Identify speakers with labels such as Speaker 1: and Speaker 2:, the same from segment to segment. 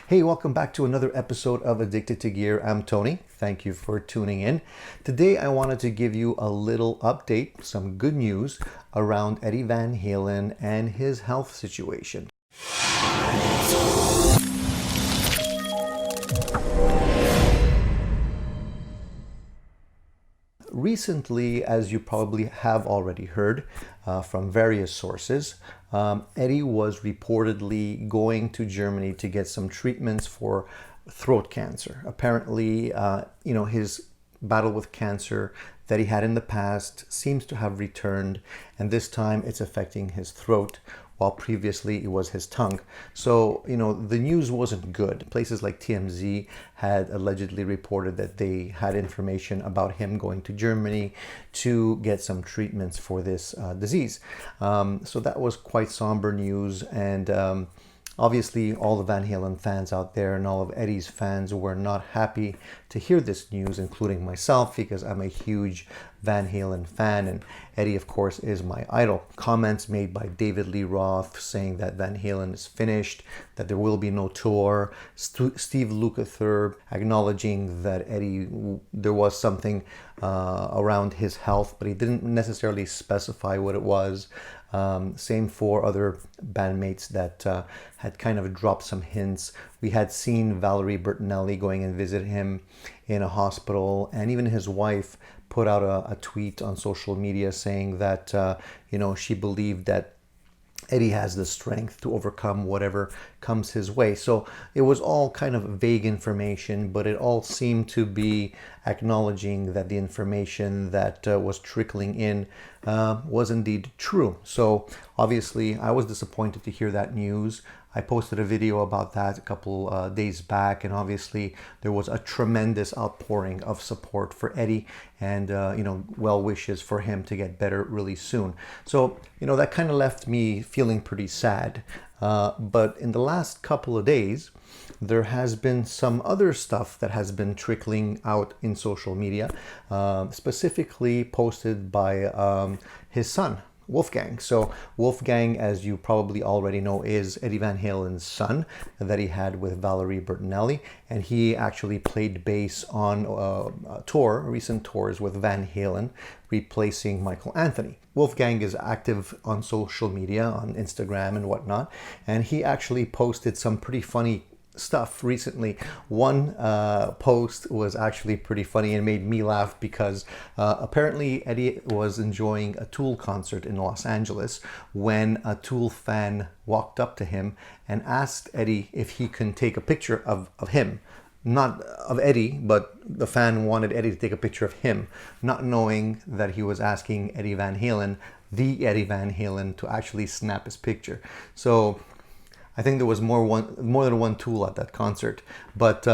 Speaker 1: Hey, welcome back to another episode of Addicted to Gear. I'm Tony. Thank you for tuning in. Today I wanted to give you a little update, some good news around Eddie Van Halen and his health situation. Recently, as you probably have already heard from various sources, Eddie was reportedly going to Germany to get some treatments for throat cancer. Apparently, his battle with cancer that he had in the past seems to have returned, and this time it's affecting his throat, while previously it was his tongue. So, the news wasn't good. Places like TMZ had allegedly reported that they had information about him going to Germany to get some treatments for this disease. So that was quite somber news, and obviously, all the Van Halen fans out there and all of Eddie's fans were not happy to hear this news, including myself, because I'm a huge Van Halen fan, and Eddie, of course, is my idol. Comments made by David Lee Roth saying that Van Halen is finished, that there will be no tour. Steve Lukather acknowledging that there was something around his health, but he didn't necessarily specify what it was. Same for other bandmates that had kind of dropped some hints. We had seen Valerie Bertinelli going and visit him in a hospital, and even his wife put out a tweet on social media saying that she believed that Eddie has the strength to overcome whatever comes his way. So it was all kind of vague information, but it all seemed to be acknowledging that the information that was trickling in was indeed true. So obviously I was disappointed to hear that news. I posted a video about that a couple days back, and obviously there was a tremendous outpouring of support for Eddie and well wishes for him to get better really soon. So that kind of left me feeling pretty sad. But in the last couple of days, there has been some other stuff that has been trickling out in social media, specifically posted by his son, Wolfgang. So Wolfgang, as you probably already know, is Eddie Van Halen's son that he had with Valerie Bertinelli, and he actually played bass on recent tours with Van Halen, replacing Michael Anthony. Wolfgang is active on social media, on Instagram and whatnot, and he actually posted some pretty funny stuff recently. One post was actually pretty funny and made me laugh because apparently Eddie was enjoying a Tool concert in Los Angeles when a Tool fan walked up to him and asked Eddie if he can take a picture of him. Not of Eddie, but the fan wanted Eddie to take a picture of him, not knowing that he was asking Eddie Van Halen, the Eddie Van Halen, to actually snap his picture. So I think there was more than one Tool at that concert, but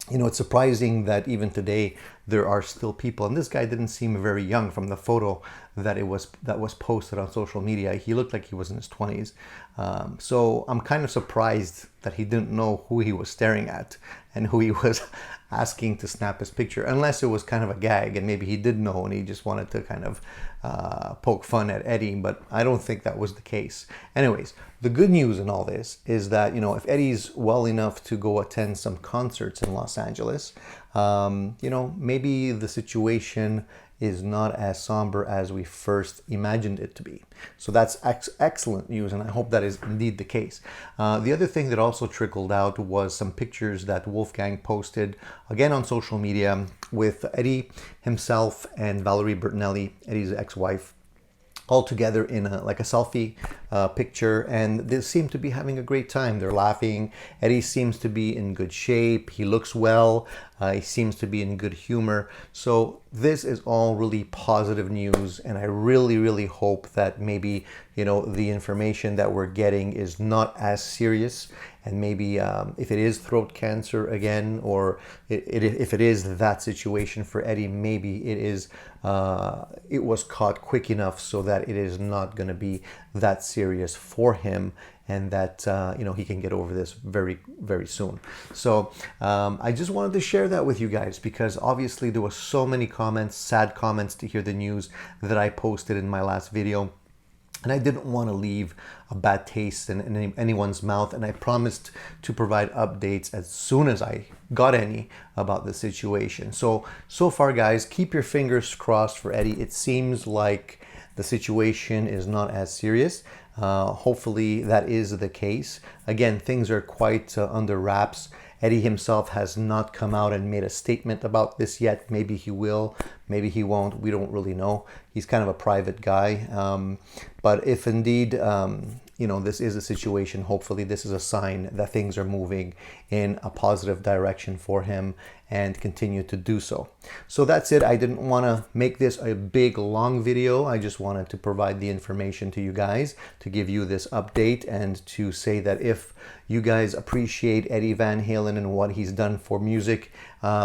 Speaker 1: it's surprising that even today there are still people, and this guy didn't seem very young from the photo that was posted on social media. He looked like he was in his 20s. So I'm kind of surprised that he didn't know who he was staring at and who he was asking to snap his picture, unless it was kind of a gag and maybe he did know and he just wanted to kind of poke fun at Eddie, but I don't think that was the case. Anyways, the good news in all this is that, if Eddie's well enough to go attend some concerts in Los Angeles, maybe the situation is not as somber as we first imagined it to be. So that's excellent news, and I hope that is indeed the case. The other thing that also trickled out was some pictures that Wolfgang posted, again on social media, with Eddie himself and Valerie Bertinelli, Eddie's ex-wife, all together in a selfie picture, and they seem to be having a great time. They're laughing. Eddie seems to be in good shape. He looks well. He seems to be in good humor. So this is all really positive news, and I really, really hope that maybe the information that we're getting is not as serious, and maybe if it is throat cancer again, or if it is that situation for Eddie, maybe it was caught quick enough so that it is not going to be that serious for him, and that he can get over this very, very soon. So I just wanted to share that with you guys, because obviously there was so many comments, sad comments, to hear the news that I posted in my last video. And I didn't want to leave a bad taste in anyone's mouth. And I promised to provide updates as soon as I got any about the situation. So far, guys, keep your fingers crossed for Eddie. It seems like the situation is not as serious. Hopefully that is the case. Again, things are quite under wraps. Eddie himself has not come out and made a statement about this yet. Maybe he will, maybe he won't. We don't really know. He's kind of a private guy. But if indeed, this is a situation, hopefully this is a sign that things are moving in a positive direction for him and continue to do so. So that's it. I didn't want to make this a big, long video. I just wanted to provide the information to you guys, to give you this update, and to say that if you guys appreciate Eddie Van Halen and what he's done for music,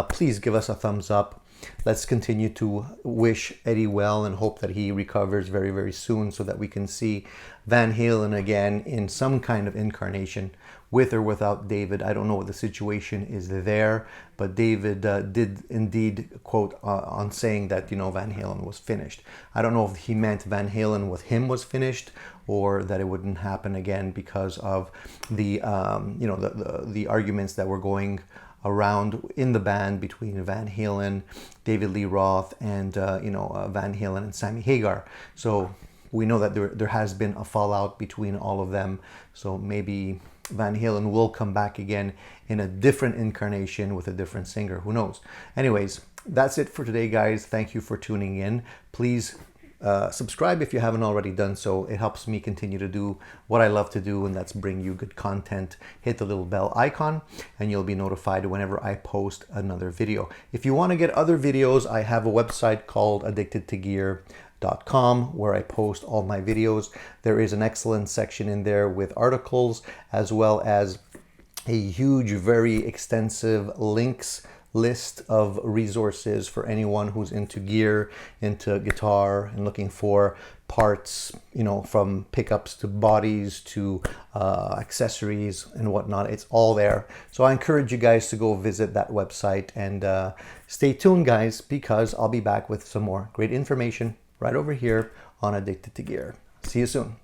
Speaker 1: please give us a thumbs up. Let's continue to wish Eddie well and hope that he recovers very, very soon so that we can see Van Halen again in some kind of incarnation, with or without David. I don't know what the situation is there, but David did indeed quote on saying that, Van Halen was finished. I don't know if he meant Van Halen with him was finished, or that it wouldn't happen again because of the the arguments that were going around in the band between Van Halen, David Lee Roth, and Van Halen and Sammy Hagar. So we know that there has been a fallout between all of them. So maybe Van Halen will come back again in a different incarnation with a different singer. Who knows? Anyways, that's it for today, guys. Thank you for tuning in. Please subscribe if you haven't already done so. It helps me continue to do what I love to do, and that's bring you good content. Hit the little bell icon and you'll be notified whenever I post another video. If you want to get other videos, I have a website called addictedtogear.com where I post all my videos. There is an excellent section in there with articles, as well as a huge, very extensive links list of resources for anyone who's into gear, into guitar, and looking for parts, from pickups to bodies to accessories and whatnot. It's all there. So I encourage you guys to go visit that website, and stay tuned, guys, because I'll be back with some more great information right over here on Addicted to Gear. See you soon.